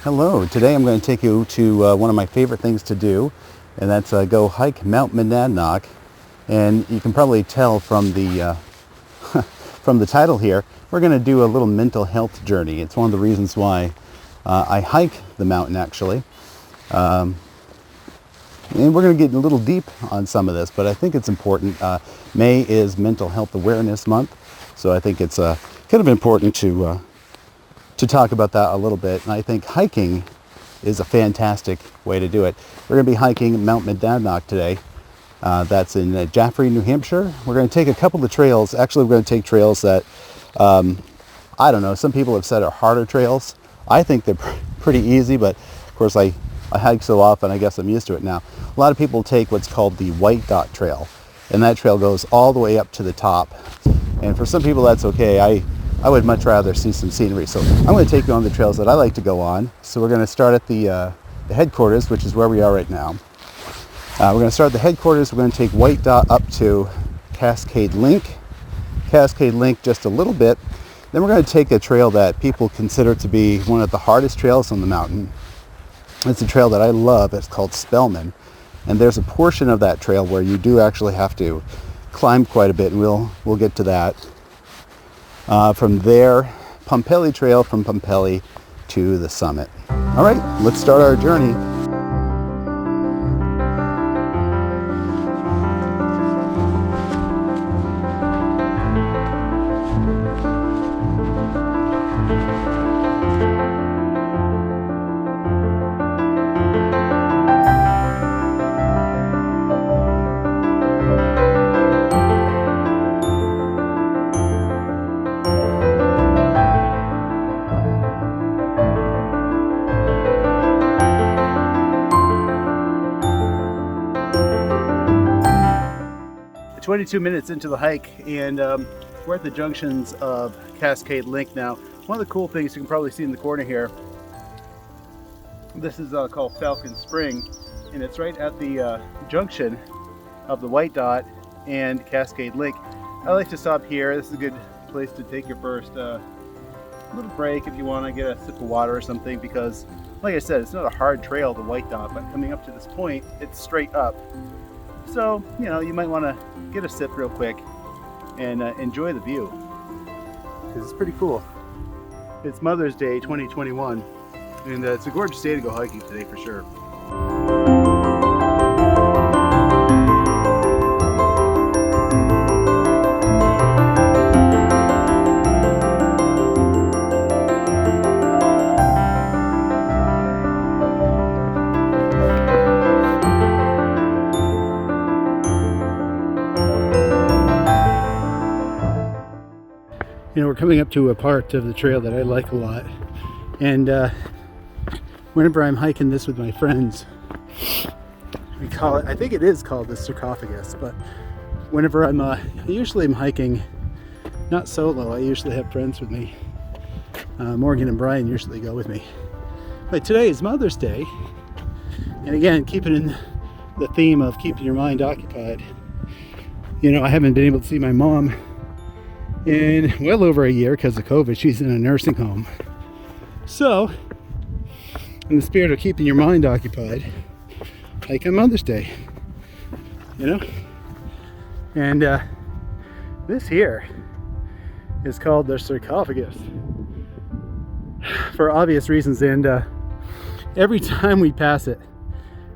Hello, today I'm going to take you to one of my favorite things to do, and that's go hike Mount Monadnock. And you can probably tell from the from the title here, we're going to do a little mental health journey. It's one of the reasons why I hike the mountain, actually. And we're going to get a little deep on some of this, but I think it's important. May is Mental Health Awareness Month, so I think it's kind of important to talk about that a little bit. And I think hiking is a fantastic way to do it. We're going to be hiking Mount Monadnock today. That's in Jaffrey, New Hampshire. We're going to take a couple of trails. Actually, we're going to take trails that, I don't know, some people have said are harder trails. I think they're pretty easy, but of course I hike so often, I guess I'm used to it now. A lot of people take what's called the White Dot Trail, and that trail goes all the way up to the top. And for some people that's okay. I would much rather see some scenery. So I'm going to take you on the trails that I like to go on. So we're going to start at the headquarters, which is where we are right now. We're going to start at the headquarters. We're going to take White Dot up to Cascade Link. Cascade Link just a little bit. Then we're going to take a trail that people consider to be one of the hardest trails on the mountain. It's a trail that I love. It's called Spellman. And there's a portion of that trail where you do actually have to climb quite a bit, and we'll get to that. From there, Pumpelly Trail from Pumpelly to the summit. All right, let's start our journey. We're 22 minutes into the hike, and we're at the junctions of Cascade Link now. One of the cool things you can probably see in the corner here, this is called Falcon Spring, and it's right at the junction of the White Dot and Cascade Link. I like to stop here. This is a good place to take your first little break if you want to get a sip of water or something, because like I said, it's not a hard trail, the White Dot, but coming up to this point, it's straight up. So, you know, you might want to get a sip real quick and enjoy the view, because it's pretty cool. It's Mother's Day 2021, and it's a gorgeous day to go hiking today for sure. You know, we're coming up to a part of the trail that I like a lot, and whenever I'm hiking this with my friends, we call it, I think it is called the sarcophagus, but whenever I'm usually I'm hiking not solo, I usually have friends with me. Morgan and Brian usually go with me, but today is Mother's Day, and again, keeping in the theme of keeping your mind occupied, you know, I haven't been able to see my mom in well over a year because of COVID. She's in a nursing home. So, in the spirit of keeping your mind occupied, hike on Mother's Day, you know? And this here is called the sarcophagus for obvious reasons, and every time we pass it,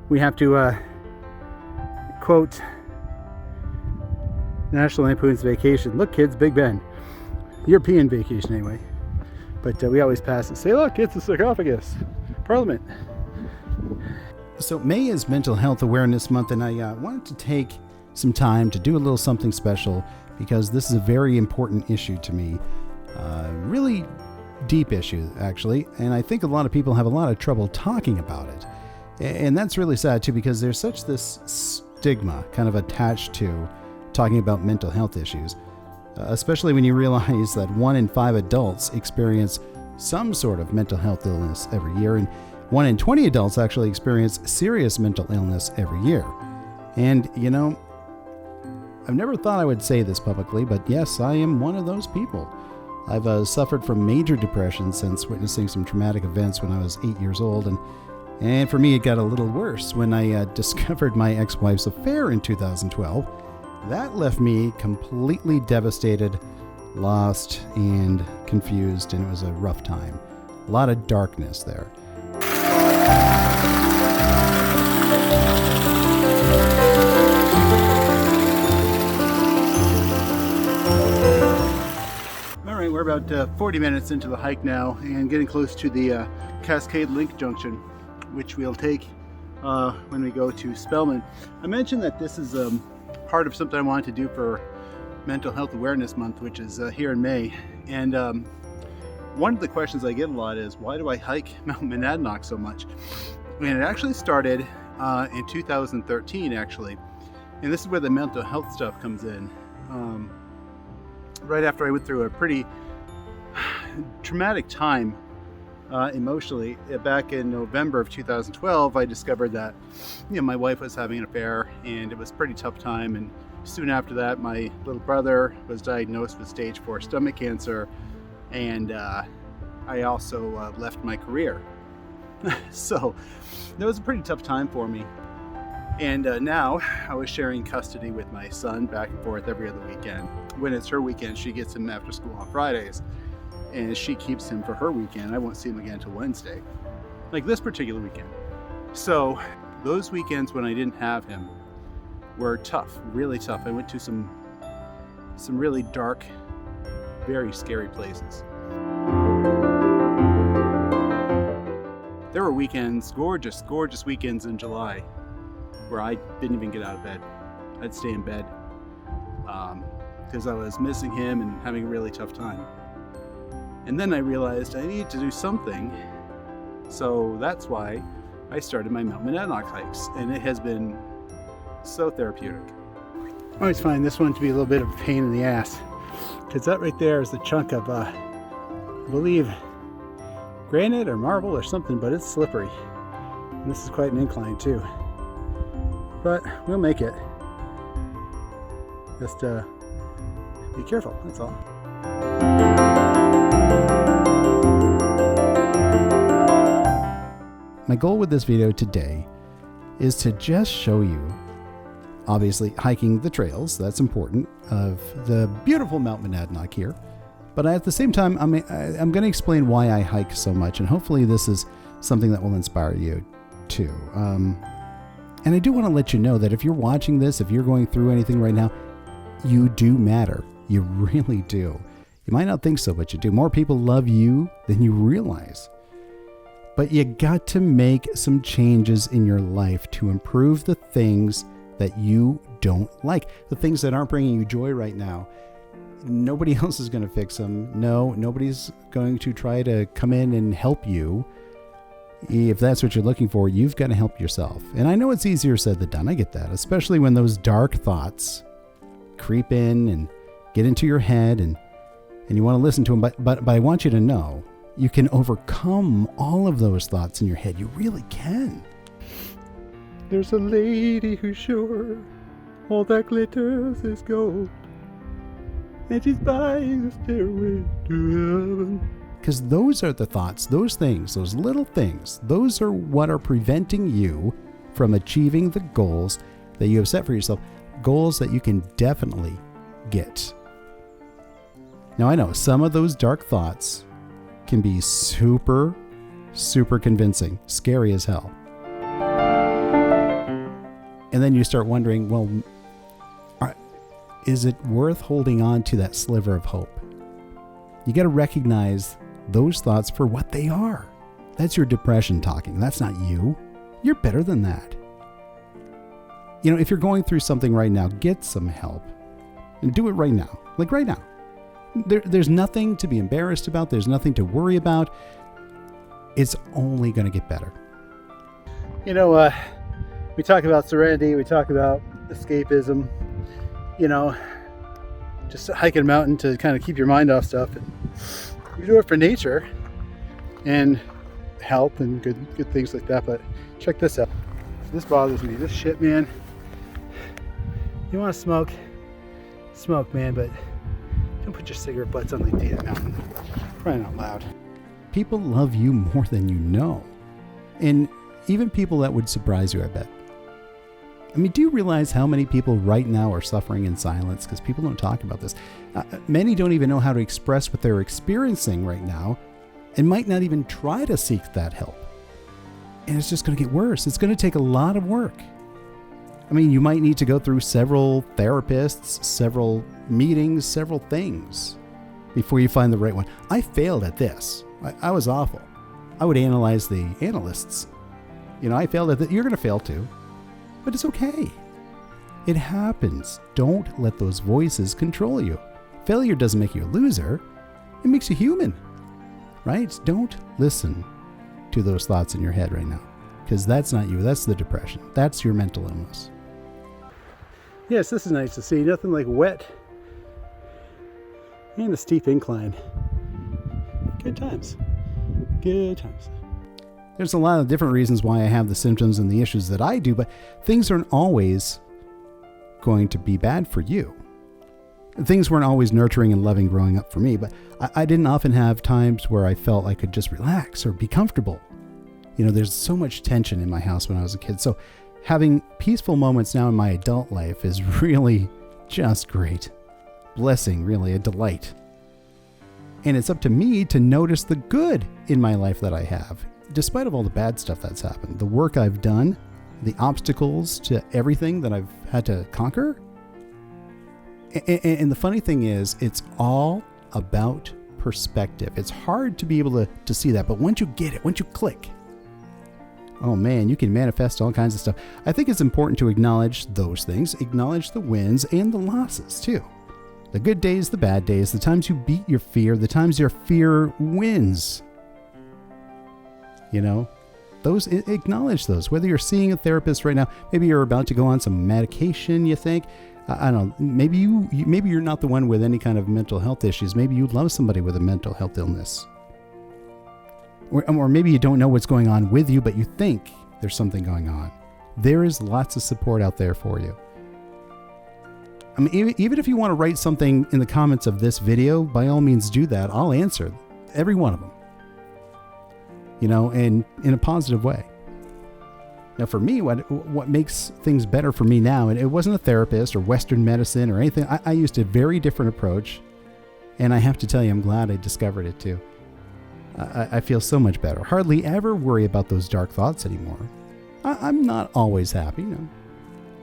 we have to quote National Lampoon's Vacation. Look, kids, Big Ben. European Vacation, anyway. But we always pass it. Say, look, it's the sarcophagus. Parliament. So May is Mental Health Awareness Month, and I wanted to take some time to do a little something special, because this is a very important issue to me. Really deep issue, actually. And I think a lot of people have a lot of trouble talking about it. And that's really sad, too, because there's such this stigma kind of attached to talking about mental health issues, especially when you realize that 1 in 5 adults experience some sort of mental health illness every year, and 1 in 20 adults actually experience serious mental illness every year. And, you know, I've never thought I would say this publicly, but yes, I am one of those people. I've suffered from major depression since witnessing some traumatic events when I was 8 years old, and for me it got a little worse when I discovered my ex-wife's affair in 2012. That left me completely devastated, lost, and confused, and it was a rough time. A lot of darkness there. All right, we're about 40 minutes into the hike now and getting close to the Cascade Link Junction, which we'll take when we go to Spellman. I mentioned that this is part of something I wanted to do for Mental Health Awareness Month, which is here in May. And one of the questions I get a lot is, why do I hike Mount Monadnock so much? And it actually started in 2013, actually. And this is where the mental health stuff comes in. Right after I went through a pretty traumatic time emotionally, back in November of 2012, I discovered that my wife was having an affair, and it was a pretty tough time. And soon after that, my little brother was diagnosed with stage 4 stomach cancer, and I also left my career. So that was a pretty tough time for me. And now I was sharing custody with my son back and forth every other weekend. When it's her weekend, she gets him after school on Fridays, and she keeps him for her weekend. I won't see him again until Wednesday, like this particular weekend. So those weekends when I didn't have him were tough, really tough. I went to some really dark, very scary places. There were weekends, gorgeous weekends in July, where I didn't even get out of bed. I'd stay in bed because I was missing him and having a really tough time. And then I realized I needed to do something, so that's why I started my Mount Monadnock hikes, and it has been so therapeutic. I always find this one to be a little bit of a pain in the ass, because that right there is the chunk of, I believe, granite or marble or something, but it's slippery. And this is quite an incline too. But we'll make it. Just be careful, that's all. My goal with this video today is to just show you, obviously, hiking the trails, that's important, of the beautiful Mount Monadnock here. But at the same time, I'm going to explain why I hike so much, and hopefully this is something that will inspire you too. And I do want to let you know that if you're watching this, if you're going through anything right now, you do matter. You really do. You might not think so, but you do. More people love you than you realize. But you got to make some changes in your life to improve the things that you don't like, the things that aren't bringing you joy right now. Nobody else is going to fix them. No, nobody's going to try to come in and help you. If that's what you're looking for, you've got to help yourself. And I know it's easier said than done. I get that, especially when those dark thoughts creep in and get into your head and you want to listen to them. But I want you to know, you can overcome all of those thoughts in your head. You really can. There's a lady who's sure all that glitters is gold, and she's buying a stairway to heaven. Because those are the thoughts, those things, those little things, those are what are preventing you from achieving the goals that you have set for yourself, goals that you can definitely get. Now, I know some of those dark thoughts can be super, super convincing, scary as hell. And then you start wondering, well, is it worth holding on to that sliver of hope? You got to recognize those thoughts for what they are. That's your depression talking. That's not you. You're better than that. You know, if you're going through something right now, get some help and do it right now. Like right now. There's nothing to be embarrassed about. There's nothing to worry about. It's only going to get better. You know, we talk about serenity. We talk about escapism. You know, just hiking a mountain to kind of keep your mind off stuff. And you do it for nature and health and good things like that. But check this out. This bothers me. This shit, man. You want to smoke, man, but Don't put your cigarette butts on the damn mountain. Crying out loud. People love you more than you know. And even people that would surprise you, I bet. I mean, do you realize how many people right now are suffering in silence? Because people don't talk about this. Many don't even know how to express what they're experiencing right now and might not even try to seek that help. And it's just going to get worse. It's going to take a lot of work. I mean, you might need to go through several therapists, several meetings, several things before you find the right one. I failed at this. I was awful. I would analyze the analysts. I failed at that. You're going to fail too. But it's okay. It happens. Don't let those voices control you. Failure doesn't make you a loser. It makes you human. Right? Don't listen to those thoughts in your head right now. Because that's not you. That's the depression. That's your mental illness. Yes, this is nice to see. Nothing like wet and a steep incline. Good times. Good times. There's a lot of different reasons why I have the symptoms and the issues that I do, but things aren't always going to be bad for you. Things weren't always nurturing and loving growing up for me, but I didn't often have times where I felt I could just relax or be comfortable. There's so much tension in my house when I was a kid. So having peaceful moments now in my adult life is really just great. Blessing, really, a delight. And it's up to me to notice the good in my life that I have, despite of all the bad stuff that's happened. The work I've done, the obstacles to everything that I've had to conquer. And the funny thing is, it's all about perspective. It's hard to be able to see that, but once you get it, once you click, oh man, you can manifest all kinds of stuff. I think it's important to acknowledge those things, acknowledge the wins and the losses too. The good days, the bad days, the times you beat your fear, the times your fear wins. Acknowledge those. Whether you're seeing a therapist right now, maybe you're about to go on some medication, you think. I don't know. Maybe you're not the one with any kind of mental health issues. Maybe you love somebody with a mental health illness. Or maybe you don't know what's going on with you, but you think there's something going on. There is lots of support out there for you. I mean, even if you want to write something in the comments of this video, by all means do that. I'll answer every one of them. And in a positive way. Now for me, what makes things better for me now, and it wasn't a therapist or Western medicine or anything. I used a very different approach. And I have to tell you, I'm glad I discovered it too. I feel so much better. Hardly ever worry about those dark thoughts anymore. I'm not always happy,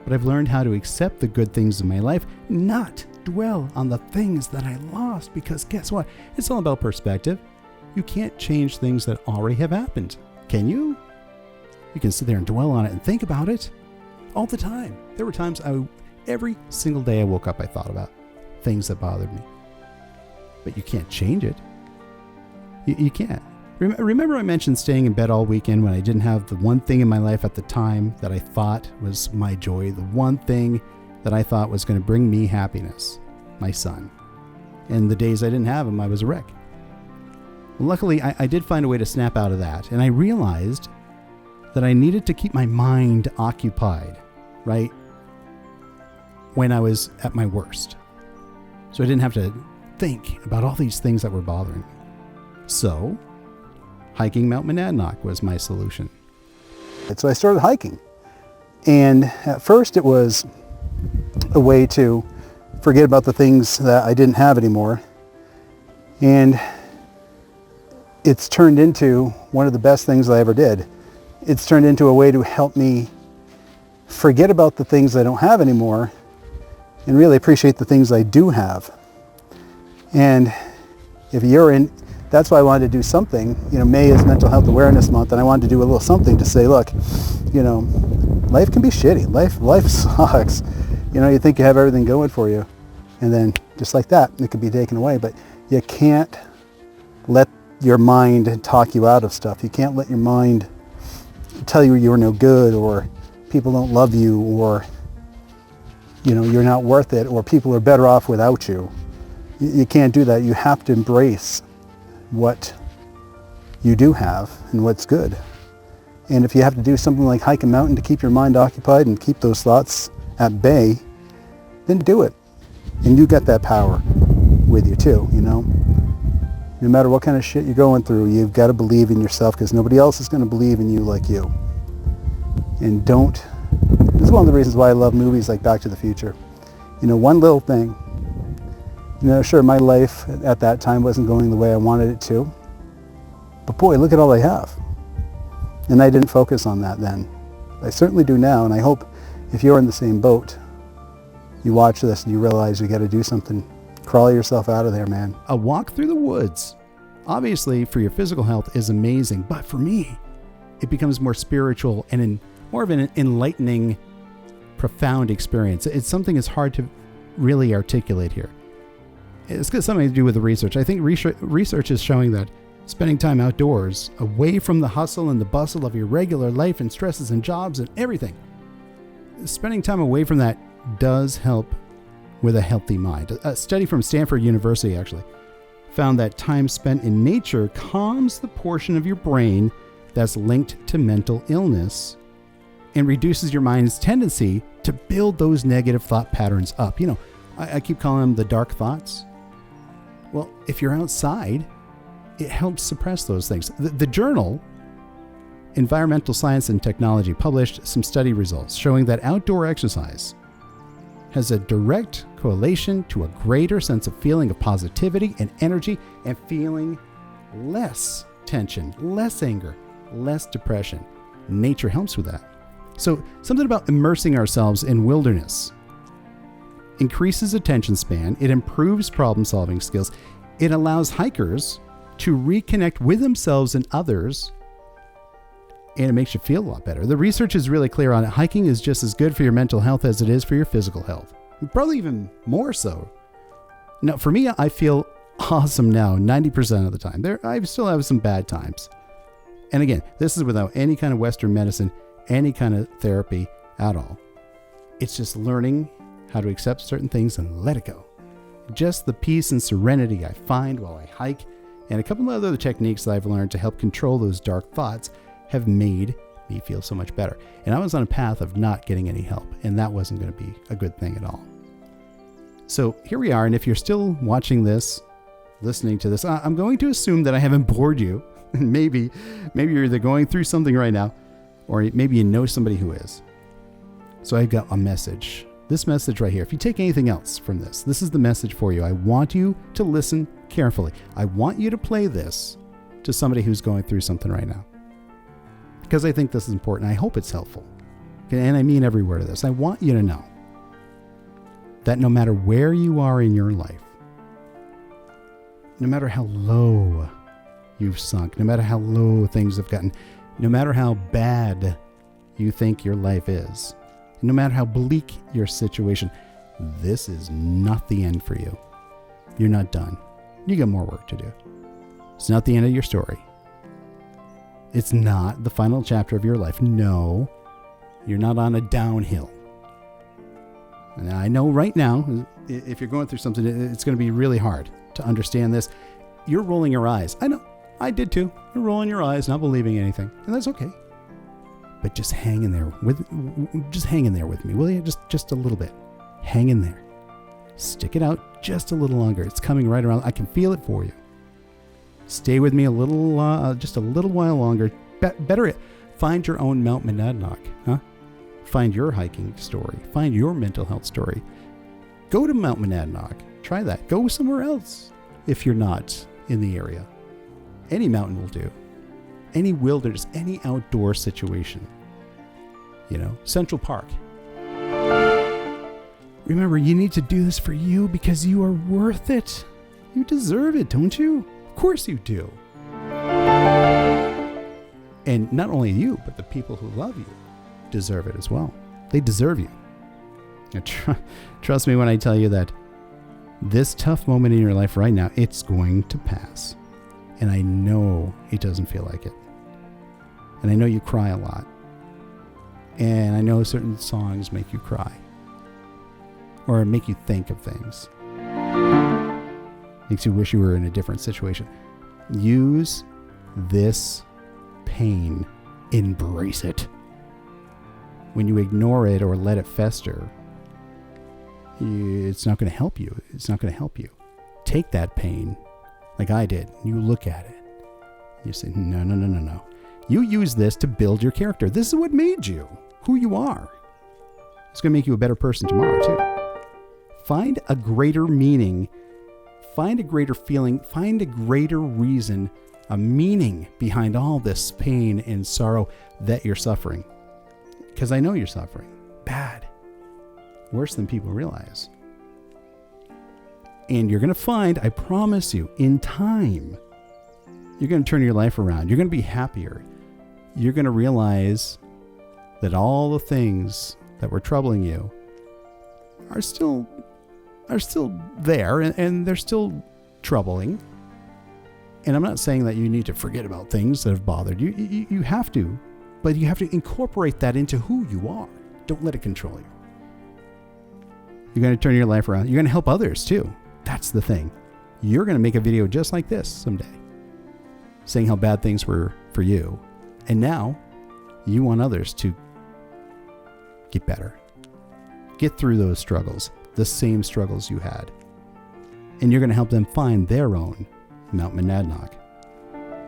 but I've learned how to accept the good things in my life, not dwell on the things that I lost, because guess what? It's all about perspective. You can't change things that already have happened, can you? You can sit there and dwell on it and think about it all the time. There were times every single day I woke up, I thought about things that bothered me. But you can't change it. You can't. Remember I mentioned staying in bed all weekend when I didn't have the one thing in my life at the time that I thought was my joy, the one thing that I thought was going to bring me happiness, my son. And the days I didn't have him, I was a wreck. Well, luckily, I did find a way to snap out of that, and I realized that I needed to keep my mind occupied, right, when I was at my worst. So I didn't have to think about all these things that were bothering me. So, hiking Mount Monadnock was my solution. So I started hiking. And at first it was a way to forget about the things that I didn't have anymore. And it's turned into one of the best things I ever did. It's turned into a way to help me forget about the things I don't have anymore and really appreciate the things I do have. And if you're in, that's why I wanted to do something. May is Mental Health Awareness Month, and I wanted to do a little something to say, look, life can be shitty. Life sucks. You think you have everything going for you, and then just like that, it could be taken away. But you can't let your mind talk you out of stuff. You can't let your mind tell you you're no good, or people don't love you, or you're not worth it, or people are better off without you. You can't do that. You have to embrace what you do have and what's good. And if you have to do something like hike a mountain to keep your mind occupied and keep those thoughts at bay, then do it. And you got that power with you too, you know. No matter what kind of shit you're going through, you've got to believe in yourself, because nobody else is going to believe in you like you. And this is one of the reasons why I love movies like Back to the Future. You know, one little thing. You know, sure, my life at that time wasn't going the way I wanted it to. But boy, look at all I have. And I didn't focus on that then. I certainly do now, and I hope if you're in the same boat, you watch this and you realize you got to do something. Crawl yourself out of there, man. A walk through the woods, obviously for your physical health, is amazing. But for me, it becomes more spiritual and more of an enlightening, profound experience. It's something that's hard to really articulate here. It's got something to do with the research. I think research is showing that spending time outdoors, away from the hustle and the bustle of your regular life and stresses and jobs and everything, spending time away from that does help with a healthy mind. A study from Stanford University actually found that time spent in nature calms the portion of your brain that's linked to mental illness and reduces your mind's tendency to build those negative thought patterns up. You know, I keep calling them the dark thoughts. Well, if you're outside, it helps suppress those things. The journal Environmental Science and Technology published some study results showing that outdoor exercise has a direct correlation to a greater sense of feeling of positivity and energy and feeling less tension, less anger, less depression. Nature helps with that. So something about immersing ourselves in wilderness increases attention span. It improves problem-solving skills. It allows hikers to reconnect with themselves and others, and it makes you feel a lot better. The research is really clear on it. Hiking is just as good for your mental health as it is for your physical health. Probably even more so. Now, for me, I feel awesome now 90% of the time. I still have some bad times. And again, this is without any kind of Western medicine, any kind of therapy at all. It's just learning how to accept certain things and let it go. Just the peace and serenity I find while I hike, and a couple of other techniques that I've learned to help control those dark thoughts have made me feel so much better. And I was on a path of not getting any help, and that wasn't going to be a good thing at all. So here we are, and if you're still watching this, listening to this, I'm going to assume that I haven't bored you. maybe you're either going through something right now, or maybe you know somebody who is. So I've got a message. This message right here. If you take anything else from this is the message for you. I want you to listen carefully. I want you to play this to somebody who's going through something right now, because I think this is important. I hope it's helpful. And I mean every word of this. I want you to know that no matter where you are in your life, no matter how low you've sunk, no matter how low things have gotten, no matter how bad you think your life is, no matter how bleak your situation, this is not the end for you. You're not done. You got more work to do. It's not the end of your story. It's not the final chapter of your life. No, you're not on a downhill. And I know right now, if you're going through something, it's going to be really hard to understand this. You're rolling your eyes. I know. I did too. You're rolling your eyes, not believing anything. And that's okay. But just hang in there with me, will you? Just a little bit. Hang in there. Stick it out just a little longer. It's coming right around. I can feel it for you. Stay with me just a little while longer. Better find your own Mount Monadnock, huh? Find your hiking story. Find your mental health story. Go to Mount Monadnock. Try that. Go somewhere else if you're not in the area. Any mountain will do. Any wilderness, any outdoor situation. You know, Central Park. Remember, you need to do this for you because you are worth it. You deserve it, don't you? Of course you do. And not only you, but the people who love you deserve it as well. They deserve you. Trust me when I tell you that this tough moment in your life right now, it's going to pass. And I know it doesn't feel like it. And I know you cry a lot. And I know certain songs make you cry. Or make you think of things. Makes you wish you were in a different situation. Use this pain. Embrace it. When you ignore it or let it fester, it's not going to help you. It's not going to help you. take that pain like I did, you look at it, you say, no. You use this to build your character. This is what made you who you are. It's going to make you a better person tomorrow too. Find a greater meaning, find a greater feeling, find a greater reason, a meaning behind all this pain and sorrow that you're suffering. Because I know you're suffering. Bad. Worse than people realize. And you're going to find, I promise you, in time, you're going to turn your life around. You're going to be happier. You're going to realize that all the things that were troubling you are still there, and they're still troubling. And I'm not saying that you need to forget about things that have bothered you. You have to, but you have to incorporate that into who you are. Don't let it control you. You're going to turn your life around. You're going to help others too. That's the thing. You're going to make a video just like this someday, saying how bad things were for you. And now you want others to get better. Get through those struggles, the same struggles you had. And you're going to help them find their own Mount Monadnock.